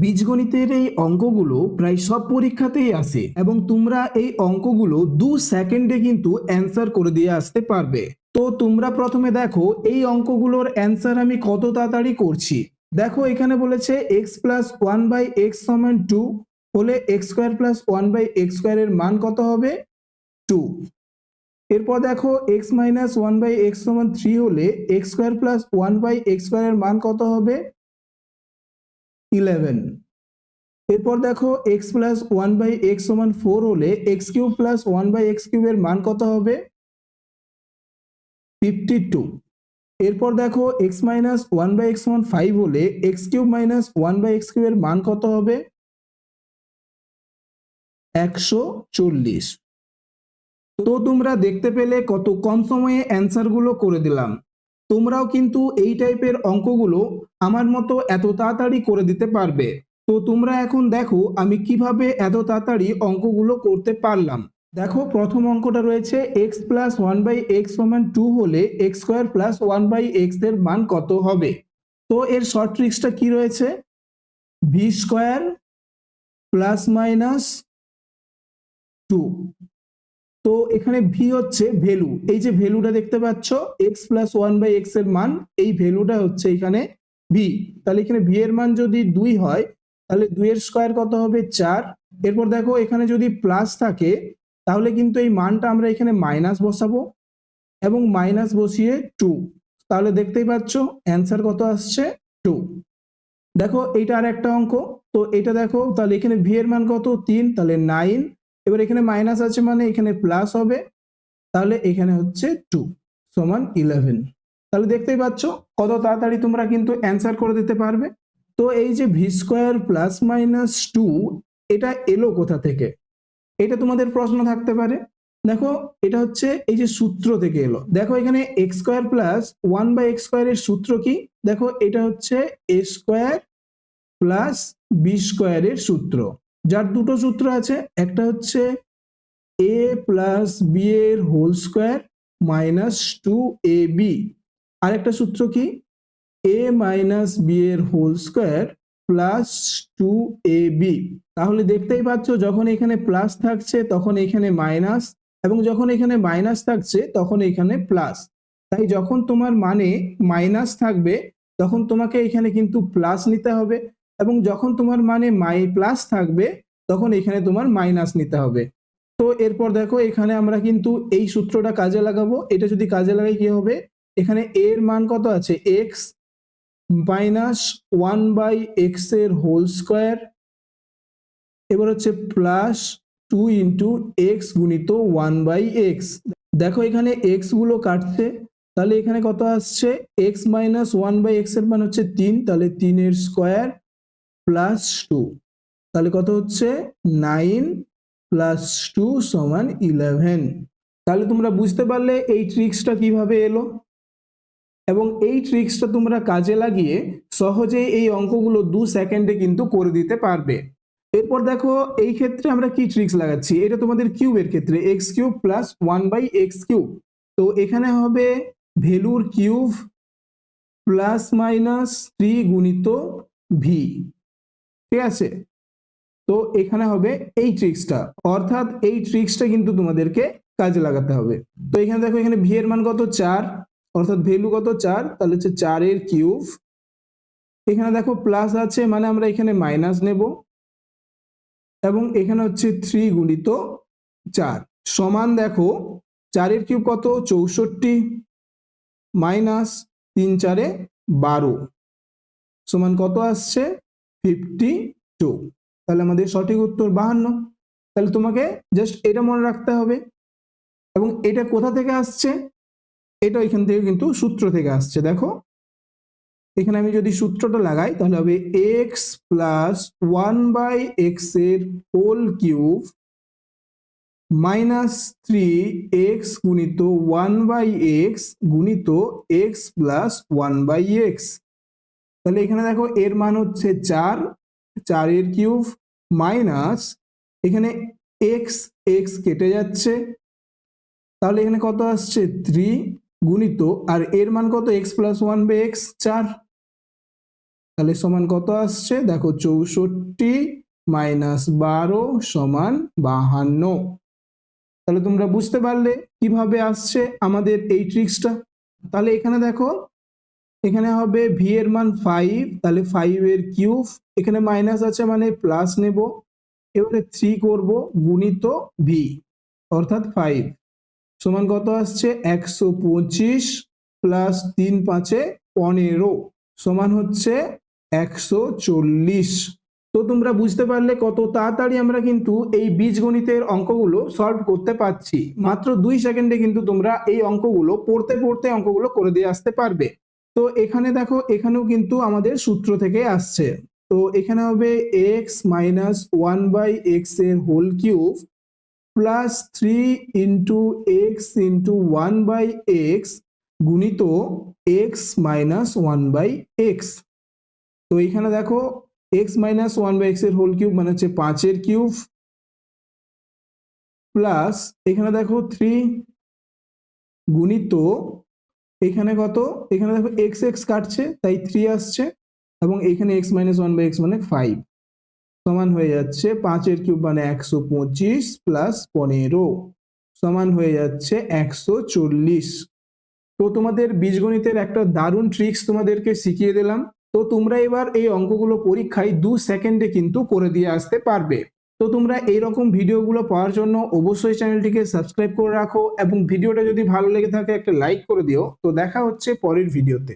বীজগণিতের এই অঙ্কগুলো প্রায় সব পরীক্ষাতেই আসে এবং তোমরা এই অঙ্কগুলো 2 সেকেন্ডে কিন্তু অ্যান্সার করে দিয়ে আসতে পারবে। তো তোমরা প্রথমে দেখো এই অঙ্কগুলোর অ্যান্সার আমি কত তাড়াতাড়ি করছি। দেখো এখানে বলেছে x plus one by x সমান 2 হলে x square plus one by x স্কোয়ারের মান কত হবে? 2। এরপর দেখো x minus one by x সমান 3 হলে x square plus one by x স্কোয়ারের মান কত হবে? 11। এরপর দেখো x plus one by x সমান 4 হলে x cube plus one by x কিউবের মান কত হবে? 52। এরপর দেখো x minus one by x সমান 5 হলে x cube minus one by x কিউবের মান কত হবে? 140। তো তোমরা দেখতে পেলে কত কম সময়ে অ্যান্সারগুলো করে দিলাম। তোমরাও কিন্তু এই টাইপের অঙ্কগুলো আমার মতো এত তাড়াতাড়ি করে দিতে পারবে। তো তোমরা এখন দেখো আমি কিভাবে এত তাড়াতাড়ি অঙ্কগুলো করতে পারলাম। দেখো প্রথম অঙ্কটা রয়েছে x plus one by x সমান 2 হলে x square plus one by x এর মান কত হবে? তো এর শর্ট ট্রিক্সটা কি রয়েছে? V square plus minus 2। তো এখানে ভি হচ্ছে ভ্যালু, এই যে ভ্যালুটা দেখতে পাচ্ছ x plus one by x এর মান, এই ভ্যালুটা হচ্ছে এখানে ভি। তাহলে এখানে ভি এর মান যদি 2 হয় তাহলে 2 এর স্কোয়ার কত হবে? 4। এরপর দেখো এখানে যদি প্লাস থাকে তাহলে কিন্তু এই মানটা আমরা এখানে মাইনাস বসাবো এবং মাইনাস বসিয়ে 2। তাহলে দেখতেই পাচ্ছ অ্যান্সার কত আসছে? 2। দেখো এইটা আর একটা অঙ্ক। তো এটা দেখো তাহলে এখানে ভি এর মান কত? 3, তাহলে 9। এবার এখানে মাইনাস আছে মানে এখানে প্লাস হবে, তাহলে এখানে হচ্ছে 2 সমান 11। তাহলে দেখতেই পাচ্ছ কত তাড়াতাড়ি তোমরা কিন্তু অ্যান্সার করে দিতে পারবে। তো এই যে ভি স্কোয়ার প্লাস মাইনাস 2 এটা এলো কোথা থেকে? এটা তোমাদের প্রশ্ন থাকতে পারে। দেখো এটা হচ্ছে এই যে সূত্র থেকে এলো। দেখো এখানে x square plus one by x স্কোয়ারের সূত্র কি? দেখো এটা হচ্ছে এ স্কোয়ার প্লাস বি স্কোয়ারের সূত্র, যার দুটো সূত্র আছে, একটা হচ্ছে এ প্লাস বি এর হোল স্কোয়ার মাইনাস 2ab। আরেকটা সূত্র কি? এ মাইনাস বি এর হোল স্কোয়ার প্লাস 2ab। তাহলে দেখতেই পাচ্ছ যখন এখানে প্লাস থাকছে তখন এখানে মাইনাস, এবং যখন এখানে মাইনাস থাকছে তখন এখানে প্লাস। তাই যখন তোমার মানে মাইনাস থাকবে তখন তোমাকে এখানে কিন্তু প্লাস নিতে হবে, এবং যখন তোমার মানে প্লাস থাকবে তখন এখানে তোমার মাইনাস নিতে হবে। তো এরপর দেখো এখানে আমরা কিন্তু এই সূত্রটা কাজে লাগাবো। এটা যদি কাজে লাগাই কি হবে? এখানে এর মান কত আছে? X minus one by x এর হোল স্কোয়ার, এবার হচ্ছে প্লাস 2 ইন্টু এক্স গুণিত ওয়ান বাই এক্স। দেখো এখানে এক্স গুলো কাটছে, তাহলে এখানে কত আসছে? X minus one by x এর মান হচ্ছে 3, তাহলে 3 এর স্কোয়ার প্লাস 2, তাহলে কত হচ্ছে? 9 প্লাস 2 সমান 11। তাহলে তোমরা বুঝতে পারলে এই ট্রিক্সটা কিভাবে এলো, এবং এই ট্রিক্সটা তোমরা কাজে লাগিয়ে সহজেই এই অঙ্কগুলো 2 সেকেন্ডে কিন্তু করে দিতে পারবে। এরপর দেখো এই ক্ষেত্রে আমরা কি ট্রিক্স লাগাচ্ছি, এটা তোমাদের কিউবের ক্ষেত্রে x cube plus one by x cube. তো এখানে হবে ভ্যালুর কিউব প্লাস মাইনাস 3 গুণিত ভি, ঠিক আছে? তো এখানে হবে এই ট্রিক্সটা, অর্থাৎ এই ট্রিক্সটা কিন্তু তোমাদেরকে কাজে লাগাতে হবে। তো এখানে দেখো এখানে ভি এর মান কত? 4, অর্থাৎ ভ্যালু কত? 4, তাহলে হচ্ছে 4 এর কিউব। এখানে দেখো প্লাস আছে মানে আমরা এখানে মাইনাস নেব, এবং এখানে হচ্ছে 3 গুণিত 4 সমান দেখো 4 এর কিউব কত? 64 মাইনাস 3 4 12 সমান কত আসছে? 52। তাহলে আমাদের সঠিক উত্তর 52। তাহলে তোমাকে জাস্ট এটা মনে রাখতে হবে। এবং এটা কোথা থেকে আসছে? এটা এখান থেকে কিন্তু সূত্র থেকে আসছে। দেখো এখানে আমি যদি সূত্রটা লাগাই তাহলে হবে x plus one by x এর হোল কিউব মাইনাস 3x গুণিত ওয়ান বাই এক্স গুণিত x plus one by x. তাহলে এখানে দেখো এর মান হচ্ছে 4, 4 এর কিউব মাইনাস এখানে এক্স এক্স কেটে যাচ্ছে, তাহলে এখানে কত আসছে? 3 গুণিত আর এর মান কত? X plus one by x 4। তাহলে সমান কত আসছে দেখো 64 মাইনাস 12 সমান 52। তাহলে তোমরা বুঝতে পারলে কিভাবে আসছে আমাদের এই ট্রিক্সটা। তাহলে এখানে দেখো এখানে হবে ভি এর মান 5, তাহলে 5 এর কিউব, এখানে মাইনাস আছে মানে প্লাস নেব, এবারে 3 করব গুণিত ভি অর্থাৎ 5 সমান কত আসছে 125 প্লাস 3 5 15 সমান হচ্ছে 140। তো তোমরা বুঝতে পারলে কত তাড়াতাড়ি আমরা কিন্তু এই বীজগণিতের অঙ্কগুলো সলভ করতে পারছি। মাত্র 2 সেকেন্ডে কিন্তু তোমরা এই অঙ্কগুলো পড়তে পড়তে অঙ্কগুলো করে দিয়ে আসতে পারবে। তো এখানে দেখো এখানেও কিন্তু আমাদের সূত্র থেকে আসছে। তো এখানে হবে এক্স মাইনাস 1/x এর whole cube plus 3 into x into 1/x গুণিত এক্স মাইনাস 1/x। তো এখানে দেখো এক্স মাইনাস 1/x এর হোল কিউব মানে হচ্ছে 5 এর কিউব প্লাস এখানে দেখো 3 গুণিত এখানে কত, এখানে দেখো এক্স এক্স কাটছে তাই 3 আসছে এবং এখানে এক্স মাইনাস 1/x মানে 5 সমান হয়ে যাচ্ছে 5 এর কিউব মানে 125 প্লাস 15 সমান হয়ে যাচ্ছে 140। তো তোমাদের বীজগণিতের একটা দারুণ ট্রিক্স তোমাদেরকে শিখিয়ে দিলাম। তো তোমরা এবার এই অঙ্কগুলো পরীক্ষায় 2 সেকেন্ডে কিন্তু করে দিয়ে আসতে পারবে। তো তোমরা এইরকম ভিডিওগুলো পাওয়ার জন্য অবশ্যই চ্যানেলটিকে সাবস্ক্রাইব করে রাখো এবং ভিডিওটা যদি ভালো লেগে থাকে একটা লাইক করে দিও। তো দেখা হচ্ছে পরের ভিডিওতে।